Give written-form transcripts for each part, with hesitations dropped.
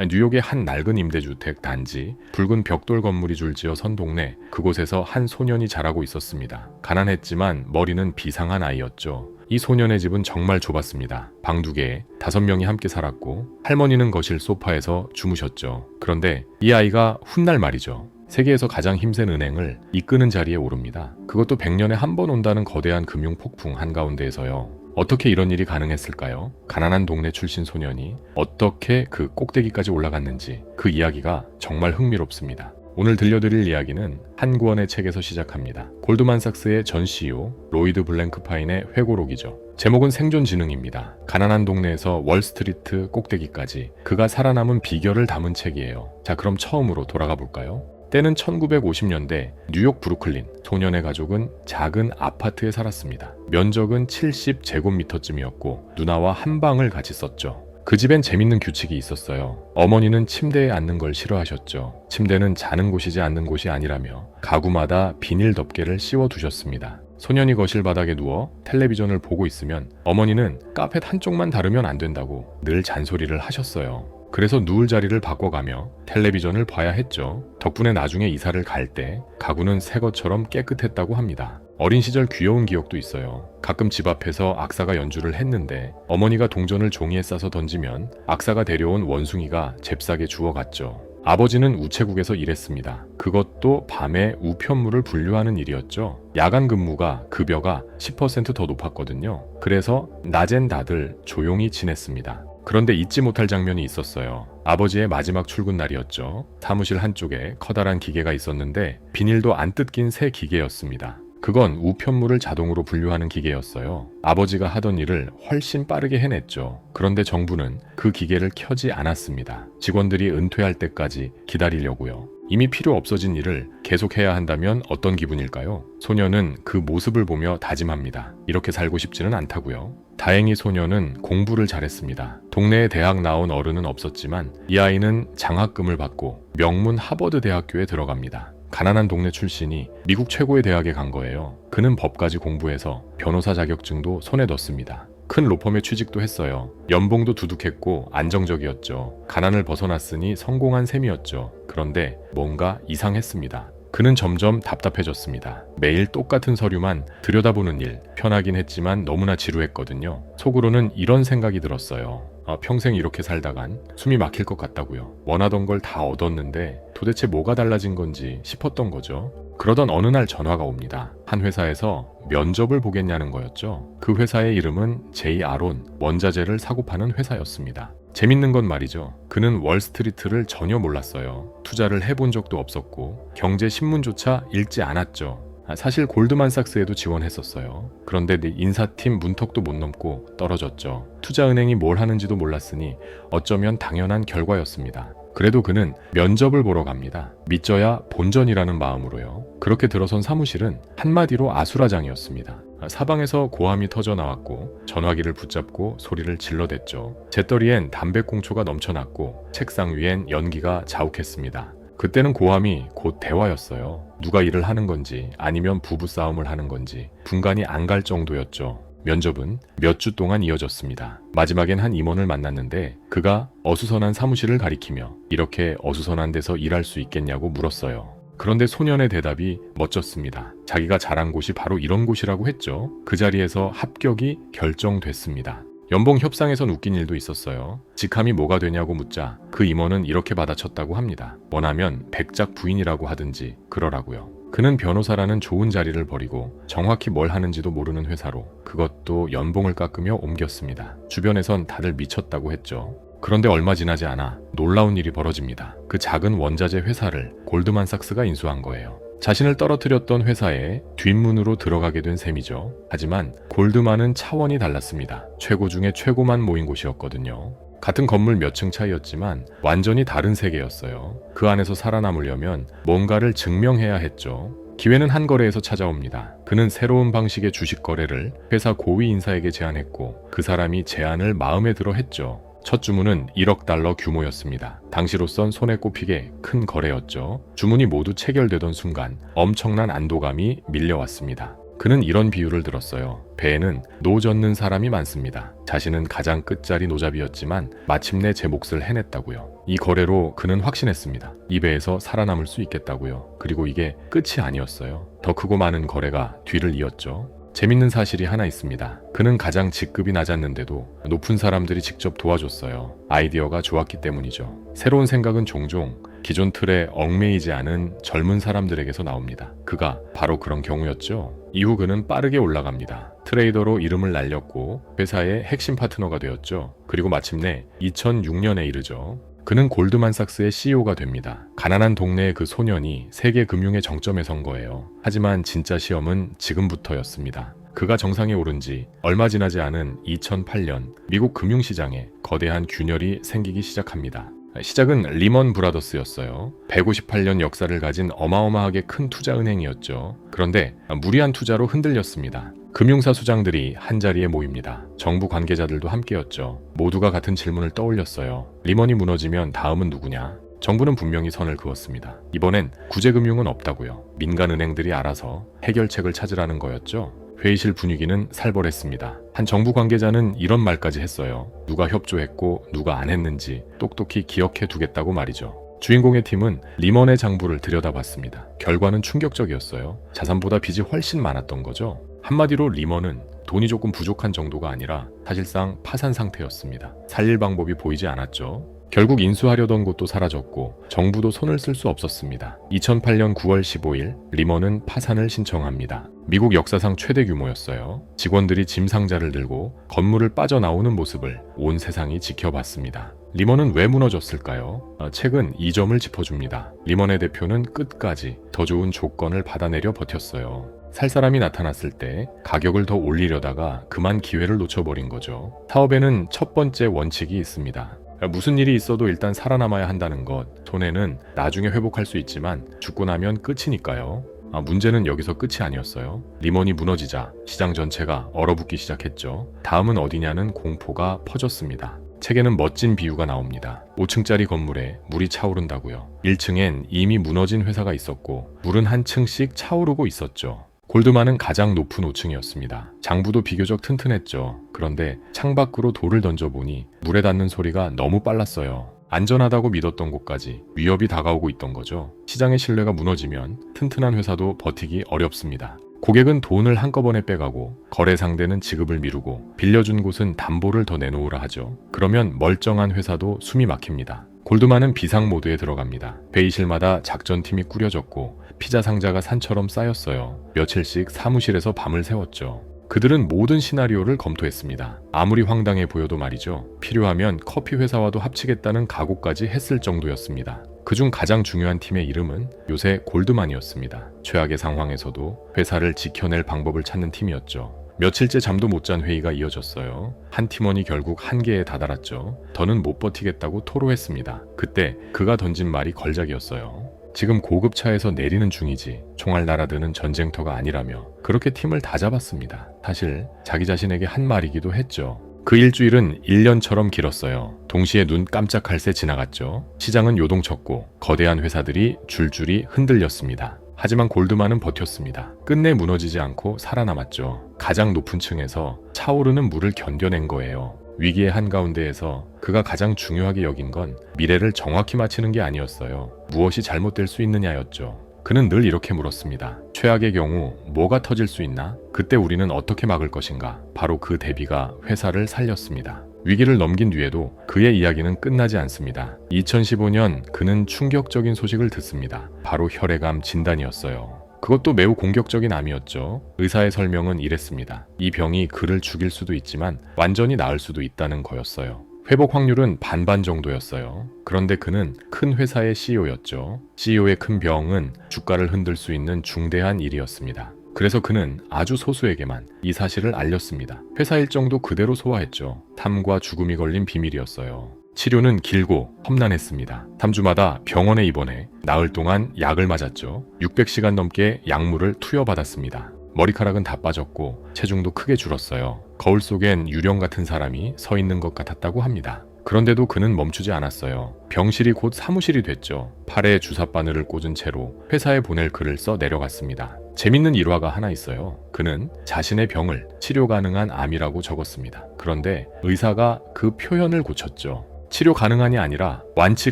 뉴욕의 한 낡은 임대주택 단지, 붉은 벽돌 건물이 줄지어 선 동네, 그곳에서 한 소년이 자라고 있었습니다. 가난했지만 머리는 비상한 아이였죠. 이 소년의 집은 정말 좁았습니다. 방 2개에 5명이 함께 살았고 할머니는 거실 소파에서 주무셨죠. 그런데 이 아이가 훗날 말이죠. 세계에서 가장 힘센 은행을 이끄는 자리에 오릅니다. 그것도 100년에 한 번 온다는 거대한 금융 폭풍 한가운데에서요. 어떻게 이런 일이 가능했을까요? 가난한 동네 출신 소년이 어떻게 그 꼭대기까지 올라갔는지 그 이야기가 정말 흥미롭습니다. 오늘 들려드릴 이야기는 한 권의 책에서 시작합니다. 골드만삭스의 전 CEO 로이드 블랭크파인의 회고록이죠. 제목은 생존지능입니다. 가난한 동네에서 월스트리트 꼭대기까지 그가 살아남은 비결을 담은 책이에요. 자, 그럼 처음으로 돌아가 볼까요? 때는 1950년대 뉴욕 브루클린. 소년의 가족은 작은 아파트에 살았습니다. 면적은 70제곱미터쯤이었고 누나와 한 방을 같이 썼죠. 그 집엔 재밌는 규칙이 있었어요. 어머니는 침대에 앉는 걸 싫어하셨죠. 침대는 자는 곳이지 앉는 곳이 아니라며 가구마다 비닐 덮개를 씌워 두셨습니다. 소년이 거실 바닥에 누워 텔레비전을 보고 있으면 어머니는 카펫 한쪽만 다르면 안 된다고 늘 잔소리를 하셨어요. 그래서 누울 자리를 바꿔가며 텔레비전을 봐야 했죠. 덕분에 나중에 이사를 갈 때 가구는 새 것처럼 깨끗했다고 합니다. 어린 시절 귀여운 기억도 있어요. 가끔 집 앞에서 악사가 연주를 했는데 어머니가 동전을 종이에 싸서 던지면 악사가 데려온 원숭이가 잽싸게 주워갔죠. 아버지는 우체국에서 일했습니다. 그것도 밤에 우편물을 분류하는 일이었죠. 야간 근무가 급여가 10% 더 높았거든요. 그래서 낮엔 다들 조용히 지냈습니다. 그런데 잊지 못할 장면이 있었어요. 아버지의 마지막 출근 날이었죠. 사무실 한쪽에 커다란 기계가 있었는데 비닐도 안 뜯긴 새 기계였습니다. 그건 우편물을 자동으로 분류하는 기계였어요. 아버지가 하던 일을 훨씬 빠르게 해냈죠. 그런데 정부는 그 기계를 켜지 않았습니다. 직원들이 은퇴할 때까지 기다리려고요. 이미 필요 없어진 일을 계속해야 한다면 어떤 기분일까요? 소녀는 그 모습을 보며 다짐합니다. 이렇게 살고 싶지는 않다고요. 다행히 소녀는 공부를 잘했습니다. 동네에 대학 나온 어른은 없었지만 이 아이는 장학금을 받고 명문 하버드 대학교에 들어갑니다. 가난한 동네 출신이 미국 최고의 대학에 간 거예요. 그는 법까지 공부해서 변호사 자격증도 손에 넣습니다. 큰 로펌에 취직도 했어요. 연봉도 두둑했고 안정적이었죠. 가난을 벗어났으니 성공한 셈이었죠. 그런데 뭔가 이상했습니다. 그는 점점 답답해졌습니다. 매일 똑같은 서류만 들여다보는 일, 편하긴 했지만 너무나 지루했거든요. 속으로는 이런 생각이 들었어요. 평생 이렇게 살다간 숨이 막힐 것 같다고요. 원하던 걸 다 얻었는데 도대체 뭐가 달라진 건지 싶었던 거죠. 그러던 어느 날 전화가 옵니다. 한 회사에서 면접을 보겠냐는 거였죠. 그 회사의 이름은 제이 아론, 원자재를 사고 파는 회사였습니다. 재밌는 건 말이죠. 그는 월스트리트를 전혀 몰랐어요. 투자를 해본 적도 없었고 경제 신문조차 읽지 않았죠. 사실 골드만삭스에도 지원했었어요. 그런데 내 인사팀 문턱도 못 넘고 떨어졌죠. 투자은행이 뭘 하는지도 몰랐으니 어쩌면 당연한 결과였습니다. 그래도 그는 면접을 보러 갑니다. 믿져야 본전이라는 마음으로요. 그렇게 들어선 사무실은 한마디로 아수라장이었습니다. 사방에서 고함이 터져 나왔고 전화기를 붙잡고 소리를 질러댔죠. 재떨이엔 담배꽁초가 넘쳐났고 책상 위엔 연기가 자욱했습니다. 그때는 고함이 곧 대화였어요. 누가 일을 하는 건지 아니면 부부싸움을 하는 건지 분간이 안 갈 정도였죠. 면접은 몇 주 동안 이어졌습니다. 마지막엔 한 임원을 만났는데 그가 어수선한 사무실을 가리키며 이렇게 어수선한 데서 일할 수 있겠냐고 물었어요. 그런데 소년의 대답이 멋졌습니다. 자기가 잘한 곳이 바로 이런 곳이라고 했죠. 그 자리에서 합격이 결정됐습니다. 연봉 협상에선 웃긴 일도 있었어요. 직함이 뭐가 되냐고 묻자 그 임원은 이렇게 받아쳤다고 합니다. 원하면 백작 부인이라고 하든지 그러라고요. 그는 변호사라는 좋은 자리를 버리고 정확히 뭘 하는지도 모르는 회사로, 그것도 연봉을 깎으며 옮겼습니다. 주변에선 다들 미쳤다고 했죠. 그런데 얼마 지나지 않아 놀라운 일이 벌어집니다. 그 작은 원자재 회사를 골드만삭스가 인수한 거예요. 자신을 떨어뜨렸던 회사에 뒷문으로 들어가게 된 셈이죠. 하지만 골드만은 차원이 달랐습니다. 최고 중에 최고만 모인 곳이었거든요. 같은 건물 몇 층 차이였지만 완전히 다른 세계였어요. 그 안에서 살아남으려면 뭔가를 증명해야 했죠. 기회는 한 거래에서 찾아옵니다. 그는 새로운 방식의 주식 거래를 회사 고위 인사에게 제안했고 그 사람이 제안을 마음에 들어 했죠. 첫 주문은 1억 달러 규모였습니다. 당시로선 손에 꼽히게 큰 거래였죠. 주문이 모두 체결되던 순간 엄청난 안도감이 밀려왔습니다. 그는 이런 비유를 들었어요. 배에는 노 젓는 사람이 많습니다. 자신은 가장 끝자리 노잡이였지만 마침내 제 몫을 해냈다고요. 이 거래로 그는 확신했습니다. 이 배에서 살아남을 수 있겠다고요. 그리고 이게 끝이 아니었어요. 더 크고 많은 거래가 뒤를 이었죠. 재밌는 사실이 하나 있습니다. 그는 가장 직급이 낮았는데도 높은 사람들이 직접 도와줬어요. 아이디어가 좋았기 때문이죠. 새로운 생각은 종종 기존 틀에 얽매이지 않은 젊은 사람들에게서 나옵니다. 그가 바로 그런 경우였죠. 이후 그는 빠르게 올라갑니다. 트레이더로 이름을 날렸고 회사의 핵심 파트너가 되었죠. 그리고 마침내 2006년에 이르죠. 그는 골드만삭스의 CEO가 됩니다. 가난한 동네의 그 소년이 세계 금융의 정점에 선 거예요. 하지만 진짜 시험은 지금부터였습니다. 그가 정상에 오른 지 얼마 지나지 않은 2008년 미국 금융시장에 거대한 균열이 생기기 시작합니다. 시작은 리먼 브라더스였어요. 158년 역사를 가진 어마어마하게 큰 투자은행이었죠. 그런데 무리한 투자로 흔들렸습니다. 금융사 수장들이 한자리에 모입니다. 정부 관계자들도 함께였죠. 모두가 같은 질문을 떠올렸어요. 리먼이 무너지면 다음은 누구냐? 정부는 분명히 선을 그었습니다. 이번엔 구제금융은 없다고요. 민간은행들이 알아서 해결책을 찾으라는 거였죠. 회의실 분위기는 살벌했습니다. 한 정부 관계자는 이런 말까지 했어요. 누가 협조했고 누가 안 했는지 똑똑히 기억해 두겠다고 말이죠. 주인공의 팀은 리먼의 장부를 들여다봤습니다. 결과는 충격적이었어요. 자산보다 빚이 훨씬 많았던 거죠. 한마디로 리먼은 돈이 조금 부족한 정도가 아니라 사실상 파산 상태였습니다. 살릴 방법이 보이지 않았죠. 결국 인수하려던 곳도 사라졌고 정부도 손을 쓸 수 없었습니다. 2008년 9월 15일 리먼은 파산을 신청합니다. 미국 역사상 최대 규모였어요. 직원들이 짐 상자를 들고 건물을 빠져나오는 모습을 온 세상이 지켜봤습니다. 리먼은 왜 무너졌을까요? 책은 이 점을 짚어줍니다. 리먼의 대표는 끝까지 더 좋은 조건을 받아내려 버텼어요. 살 사람이 나타났을 때 가격을 더 올리려다가 그만 기회를 놓쳐버린 거죠. 사업에는 첫 번째 원칙이 있습니다. 무슨 일이 있어도 일단 살아남아야 한다는 것. 손해는 나중에 회복할 수 있지만 죽고 나면 끝이니까요. 문제는 여기서 끝이 아니었어요. 리먼이 무너지자 시장 전체가 얼어붙기 시작했죠. 다음은 어디냐는 공포가 퍼졌습니다. 책에는 멋진 비유가 나옵니다. 5층짜리 건물에 물이 차오른다고요. 1층엔 이미 무너진 회사가 있었고 물은 한 층씩 차오르고 있었죠. 골드만은 가장 높은 5층이었습니다. 장부도 비교적 튼튼했죠. 그런데 창밖으로 돌을 던져보니 물에 닿는 소리가 너무 빨랐어요. 안전하다고 믿었던 곳까지 위협이 다가오고 있던 거죠. 시장의 신뢰가 무너지면 튼튼한 회사도 버티기 어렵습니다. 고객은 돈을 한꺼번에 빼가고 거래 상대는 지급을 미루고 빌려준 곳은 담보를 더 내놓으라 하죠. 그러면 멀쩡한 회사도 숨이 막힙니다. 골드만은 비상 모드에 들어갑니다. 회의실마다 작전팀이 꾸려졌고 피자 상자가 산처럼 쌓였어요. 며칠씩 사무실에서 밤을 새웠죠. 그들은 모든 시나리오를 검토했습니다. 아무리 황당해 보여도 말이죠. 필요하면 커피 회사와도 합치겠다는 각오까지 했을 정도였습니다. 그중 가장 중요한 팀의 이름은 요새 골드만이었습니다. 최악의 상황에서도 회사를 지켜낼 방법을 찾는 팀이었죠. 며칠째 잠도 못 잔 회의가 이어졌어요. 한 팀원이 결국 한계에 다다랐죠. 더는 못 버티겠다고 토로했습니다. 그때 그가 던진 말이 걸작이었어요. 지금 고급차에서 내리는 중이지 총알 날아드는 전쟁터가 아니라며 그렇게 팀을 다 잡았습니다. 사실 자기 자신에게 한 말이기도 했죠. 그 일주일은 1년처럼 길었어요. 동시에 눈 깜짝할 새 지나갔죠. 시장은 요동쳤고 거대한 회사들이 줄줄이 흔들렸습니다. 하지만 골드만은 버텼습니다. 끝내 무너지지 않고 살아남았죠. 가장 높은 층에서 차오르는 물을 견뎌낸 거예요. 위기의 한가운데에서 그가 가장 중요하게 여긴 건 미래를 정확히 맞히는 게 아니었어요. 무엇이 잘못될 수 있느냐였죠. 그는 늘 이렇게 물었습니다. 최악의 경우 뭐가 터질 수 있나? 그때 우리는 어떻게 막을 것인가? 바로 그 대비가 회사를 살렸습니다. 위기를 넘긴 뒤에도 그의 이야기는 끝나지 않습니다. 2015년 그는 충격적인 소식을 듣습니다. 바로 혈액암 진단이었어요. 그것도 매우 공격적인 암이었죠. 의사의 설명은 이랬습니다. 이 병이 그를 죽일 수도 있지만 완전히 나을 수도 있다는 거였어요. 회복 확률은 반반 정도였어요. 그런데 그는 큰 회사의 CEO였죠. CEO의 큰 병은 주가를 흔들 수 있는 중대한 일이었습니다. 그래서 그는 아주 소수에게만 이 사실을 알렸습니다. 회사 일정도 그대로 소화했죠. 삶과 죽음이 걸린 비밀이었어요. 치료는 길고 험난했습니다. 3주마다 병원에 입원해 나흘 동안 약을 맞았죠. 600시간 넘게 약물을 투여받았습니다. 머리카락은 다 빠졌고 체중도 크게 줄었어요. 거울 속엔 유령 같은 사람이 서 있는 것 같았다고 합니다. 그런데도 그는 멈추지 않았어요. 병실이 곧 사무실이 됐죠. 팔에 주사 바늘을 꽂은 채로 회사에 보낼 글을 써 내려갔습니다. 재밌는 일화가 하나 있어요. 그는 자신의 병을 치료 가능한 암이라고 적었습니다. 그런데 의사가 그 표현을 고쳤죠. 치료 가능한이 아니라 완치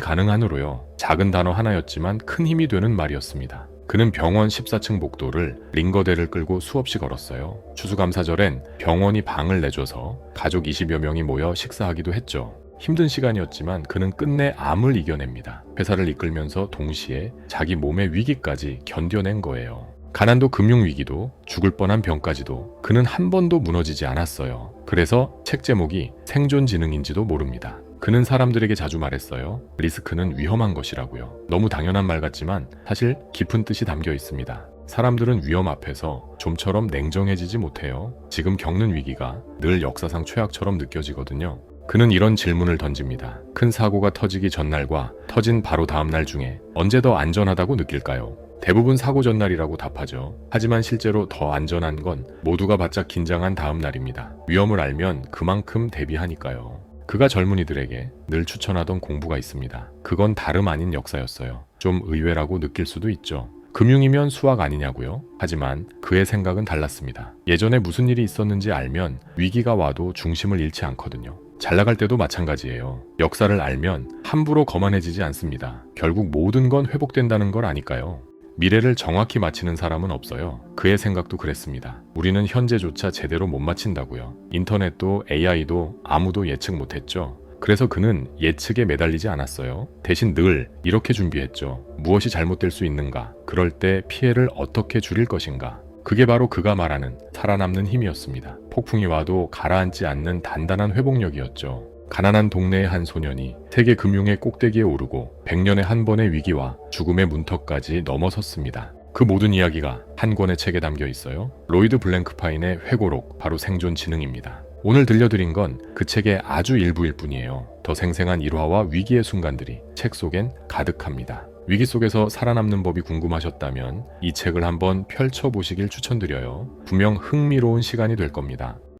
가능한으로요. 작은 단어 하나였지만 큰 힘이 되는 말이었습니다. 그는 병원 14층 복도를 링거대를 끌고 수없이 걸었어요. 추수감사절엔 병원이 방을 내줘서 가족 20여 명이 모여 식사하기도 했죠. 힘든 시간이었지만 그는 끝내 암을 이겨냅니다. 회사를 이끌면서 동시에 자기 몸의 위기까지 견뎌낸 거예요. 가난도 금융위기도 죽을 뻔한 병까지도 그는 한 번도 무너지지 않았어요. 그래서 책 제목이 생존지능인지도 모릅니다. 그는 사람들에게 자주 말했어요. 리스크는 위험한 것이라고요. 너무 당연한 말 같지만 사실 깊은 뜻이 담겨 있습니다. 사람들은 위험 앞에서 좀처럼 냉정해지지 못해요. 지금 겪는 위기가 늘 역사상 최악처럼 느껴지거든요. 그는 이런 질문을 던집니다. 큰 사고가 터지기 전날과 터진 바로 다음 날 중에 언제 더 안전하다고 느낄까요? 대부분 사고 전날이라고 답하죠. 하지만 실제로 더 안전한 건 모두가 바짝 긴장한 다음 날입니다. 위험을 알면 그만큼 대비하니까요. 그가 젊은이들에게 늘 추천하던 공부가 있습니다. 그건 다름 아닌 역사였어요. 좀 의외라고 느낄 수도 있죠. 금융이면 수학 아니냐고요? 하지만 그의 생각은 달랐습니다. 예전에 무슨 일이 있었는지 알면 위기가 와도 중심을 잃지 않거든요. 잘 나갈 때도 마찬가지예요. 역사를 알면 함부로 거만해지지 않습니다. 결국 모든 건 회복된다는 걸 아니까요. 미래를 정확히 맞히는 사람은 없어요. 그의 생각도 그랬습니다. 우리는 현재조차 제대로 못 맞힌다고요. 인터넷도 AI도 아무도 예측 못했죠. 그래서 그는 예측에 매달리지 않았어요. 대신 늘 이렇게 준비했죠. 무엇이 잘못될 수 있는가? 그럴 때 피해를 어떻게 줄일 것인가? 그게 바로 그가 말하는 살아남는 힘이었습니다. 폭풍이 와도 가라앉지 않는 단단한 회복력이었죠. 가난한 동네의 한 소년이 세계 금융의 꼭대기에 오르고 100년에 한 번의 위기와 죽음의 문턱까지 넘어섰습니다. 그 모든 이야기가 한 권의 책에 담겨 있어요. 로이드 블랭크파인의 회고록, 바로 생존지능입니다. 오늘 들려드린 건 그 책의 아주 일부일 뿐이에요. 더 생생한 일화와 위기의 순간들이 책 속엔 가득합니다. 위기 속에서 살아남는 법이 궁금하셨다면 이 책을 한번 펼쳐보시길 추천드려요. 분명 흥미로운 시간이 될 겁니다.